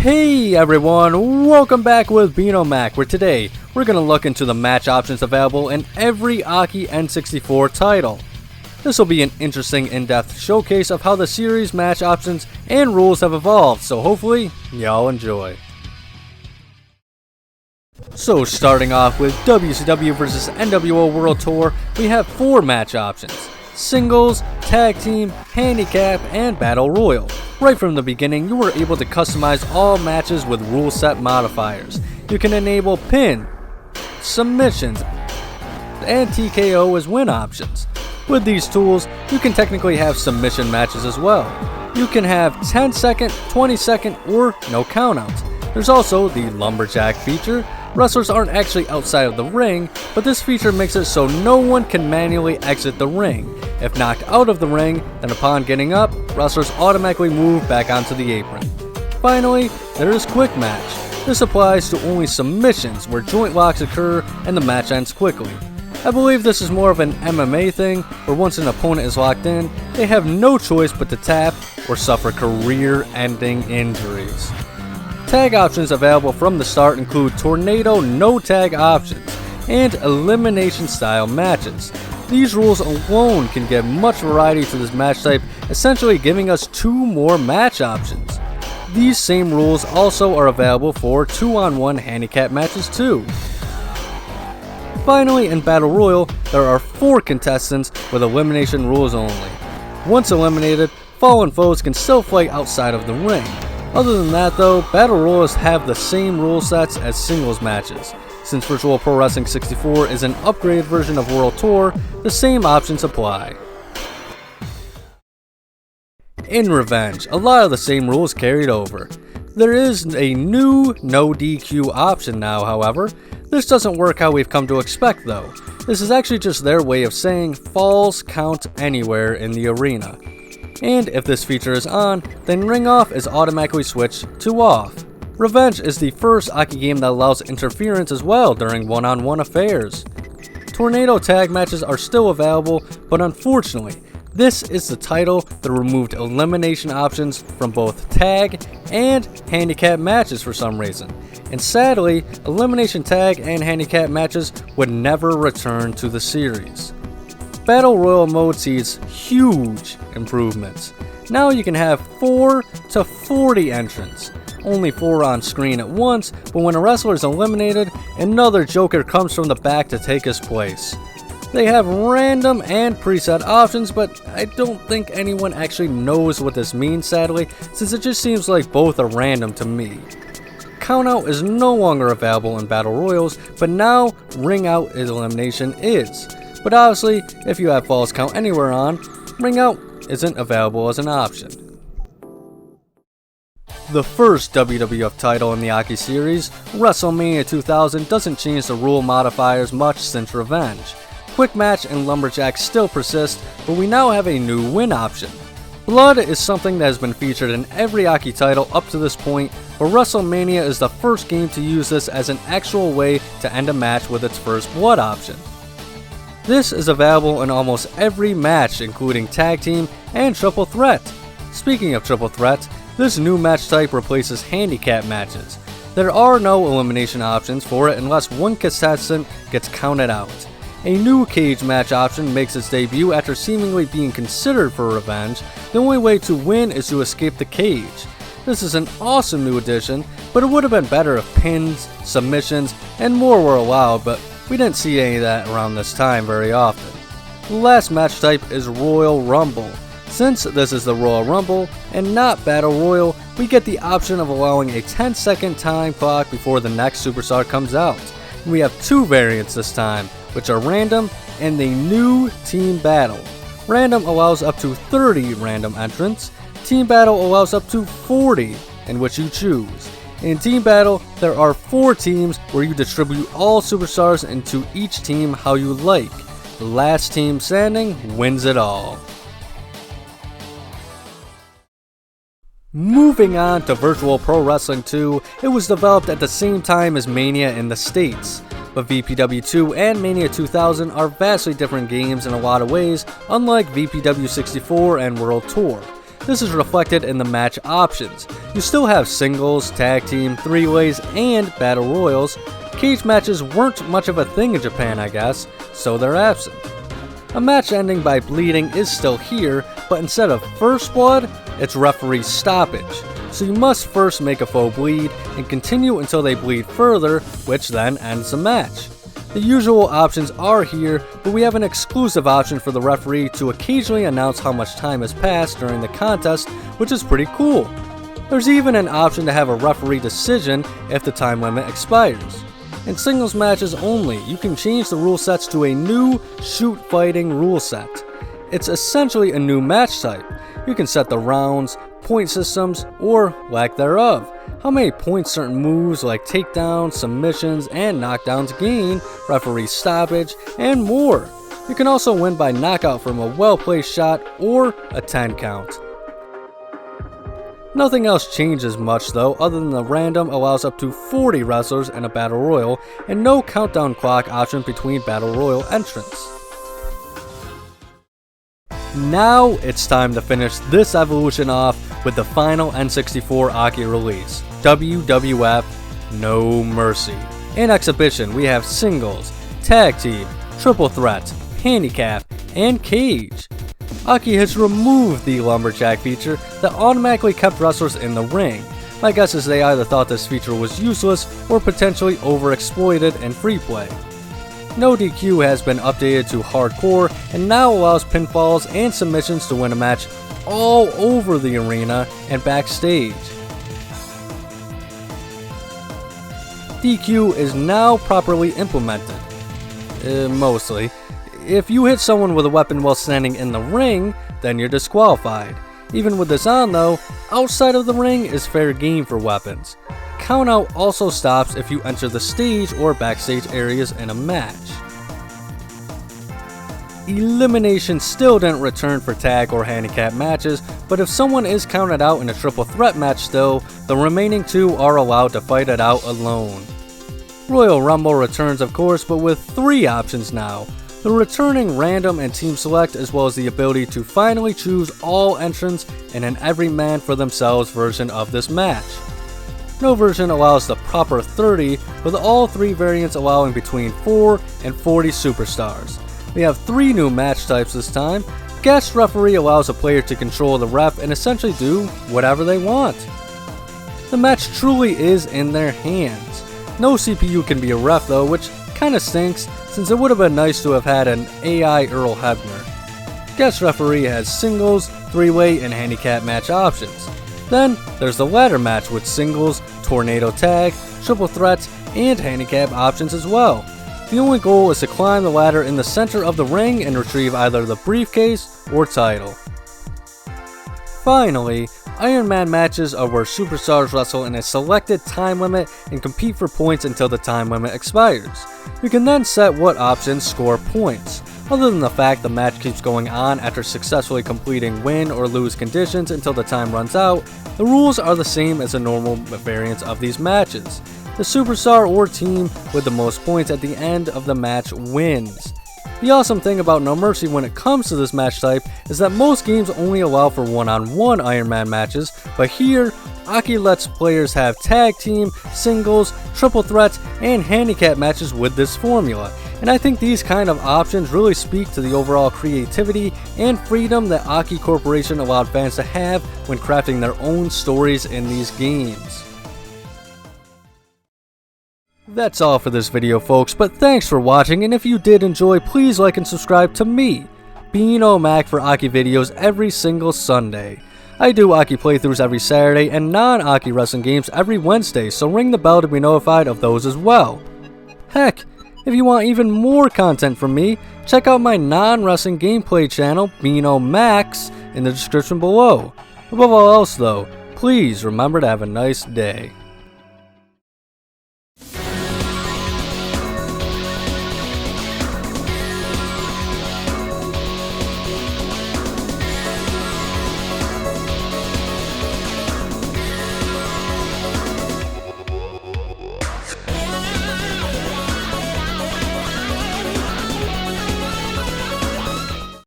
Hey everyone, welcome back with Bino Mac, where today we're going to look into the match options available in every AKI N64 title. This will be an interesting in-depth showcase of how the series match options and rules have evolved, so hopefully y'all enjoy. So starting off with WCW vs NWO World Tour, we have 4 match options: singles, tag team, handicap, and battle royal. Right from the beginning, you were able to customize all matches with rule set modifiers. You can enable pin, submissions, and TKO as win options. With these tools, you can technically have submission matches as well. You can have 10 second, 20 second, or no countouts. There's also the lumberjack feature. Wrestlers aren't actually outside of the ring, but this feature makes it so no one can manually exit the ring. If knocked out of the ring, then upon getting up, wrestlers automatically move back onto the apron. Finally, there is quick match. This applies to only submissions where joint locks occur and the match ends quickly. I believe this is more of an MMA thing, where once an opponent is locked in, they have no choice but to tap or suffer career-ending injuries. Tag options available from the start include tornado no tag options and elimination style matches. These rules alone can give much variety to this match type, essentially giving us 2 more match options. These same rules also are available for 2-on-1 handicap matches too. Finally, in Battle Royal, there are 4 contestants with elimination rules only. Once eliminated, fallen foes can still fight outside of the ring. Other than that though, Battle Royals have the same rule sets as singles matches. Since Virtual Pro Wrestling 64 is an upgraded version of World Tour, the same options apply. In Revenge, a lot of the same rules carried over. There is a new no DQ option now, however. This doesn't work how we've come to expect though. This is actually just their way of saying falls count anywhere in the arena. And if this feature is on, then ring off is automatically switched to off. Revenge is the first AKI game that allows interference as well during one-on-one affairs. Tornado tag matches are still available, but unfortunately, this is the title that removed elimination options from both tag and handicap matches for some reason. And sadly, elimination tag and handicap matches would never return to the series. Battle Royal mode sees huge improvements. Now you can have 4 to 40 entrants. Only 4 on screen at once, but when a wrestler is eliminated, another joker comes from the back to take his place. They have random and preset options, but I don't think anyone actually knows what this means sadly, since it just seems like both are random to me. Countout is no longer available in Battle Royals, but now ring out elimination is. But obviously, if you have falls count anywhere on, ring out isn't available as an option. The first WWF title in the AKI series, WrestleMania 2000, doesn't change the rule modifiers much since Revenge. Quick match and lumberjack still persist, but we now have a new win option. Blood is something that has been featured in every AKI title up to this point, but WrestleMania is the first game to use this as an actual way to end a match with its first blood option. This is available in almost every match, including tag team and triple threat. Speaking of triple threat, this new match type replaces handicap matches. There are no elimination options for it unless one contestant gets counted out. A new cage match option makes its debut after seemingly being considered for Revenge. The only way to win is to escape the cage. This is an awesome new addition, but it would have been better if pins, submissions, and more were allowed, but we didn't see any of that around this time very often. The last match type is Royal Rumble. Since this is the Royal Rumble and not Battle Royal, we get the option of allowing a 10-second time clock before the next superstar comes out. We have 2 variants this time, which are random and the new Team Battle. Random allows up to 30 random entrants. Team Battle allows up to 40, in which you choose. In Team Battle, there are 4 teams where you distribute all superstars into each team how you like. The last team standing wins it all. Moving on to Virtual Pro Wrestling 2, it was developed at the same time as Mania in the States. But VPW 2 and Mania 2000 are vastly different games in a lot of ways, unlike VPW 64 and World Tour. This is reflected in the match options. You still have singles, tag team, three-ways, and battle royals. Cage matches weren't much of a thing in Japan, I guess, so they're absent. A match ending by bleeding is still here, but instead of first blood, it's referee stoppage. So you must first make a foe bleed and continue until they bleed further, which then ends the match. The usual options are here, but we have an exclusive option for the referee to occasionally announce how much time has passed during the contest, which is pretty cool. There's even an option to have a referee decision if the time limit expires. In singles matches only, you can change the rule sets to a new shoot fighting rule set. It's essentially a new match type. You can set the rounds, point systems, or lack thereof, how many points certain moves like takedowns, submissions, and knockdowns gain, referee stoppage, and more. You can also win by knockout from a well-placed shot or a 10 count. Nothing else changes much though, other than the random allows up to 40 wrestlers in a battle royal, and no countdown clock option between battle royal entrants. Now it's time to finish this evolution off with the final N64 AKI release, WWF No Mercy. In exhibition we have singles, tag team, triple threat, handicap, and cage. AKI has removed the lumberjack feature that automatically kept wrestlers in the ring. My guess is they either thought this feature was useless or potentially overexploited in free play. No DQ has been updated to hardcore and now allows pinfalls and submissions to win a match all over the arena and backstage. DQ is now properly implemented. Mostly. If you hit someone with a weapon while standing in the ring, then you're disqualified. Even with this on though, outside of the ring is fair game for weapons. Countout also stops if you enter the stage or backstage areas in a match. Elimination still didn't return for tag or handicap matches, but if someone is counted out in a triple threat match still, the remaining two are allowed to fight it out alone. Royal Rumble returns of course, but with 3 options now. The returning random and team select, as well as the ability to finally choose all entrants in an every man for themselves version of this match. No version allows the proper 30, with all 3 variants allowing between 4 and 40 superstars. We have 3 new match types this time. Guest referee allows a player to control the ref and essentially do whatever they want. The match truly is in their hands. No CPU can be a ref though, which kinda stinks, since it would have been nice to have had an AI Earl Hebner. Guest referee has singles, 3-way, and handicap match options. Then there's the ladder match with singles, tornado tag, triple threats, and handicap options as well. The only goal is to climb the ladder in the center of the ring and retrieve either the briefcase or title. Finally, Iron Man matches are where superstars wrestle in a selected time limit and compete for points until the time limit expires. You can then set what options score points. Other than the fact the match keeps going on after successfully completing win or lose conditions until the time runs out, the rules are the same as the normal variants of these matches. The superstar or team with the most points at the end of the match wins. The awesome thing about No Mercy when it comes to this match type is that most games only allow for one-on-one Iron Man matches, but here, AKI lets players have tag team, singles, triple threats, and handicap matches with this formula. And I think these kind of options really speak to the overall creativity and freedom that AKI Corporation allowed fans to have when crafting their own stories in these games. That's all for this video folks, but thanks for watching, and if you did enjoy, please like and subscribe to me, Beano Mac, for AKI videos every single Sunday. I do AKI playthroughs every Saturday and non-AKI wrestling games every Wednesday, so ring the bell to be notified of those as well. Heck, if you want even more content from me, check out my non-wrestling gameplay channel, Beano Max, in the description below. Above all else though, please remember to have a nice day.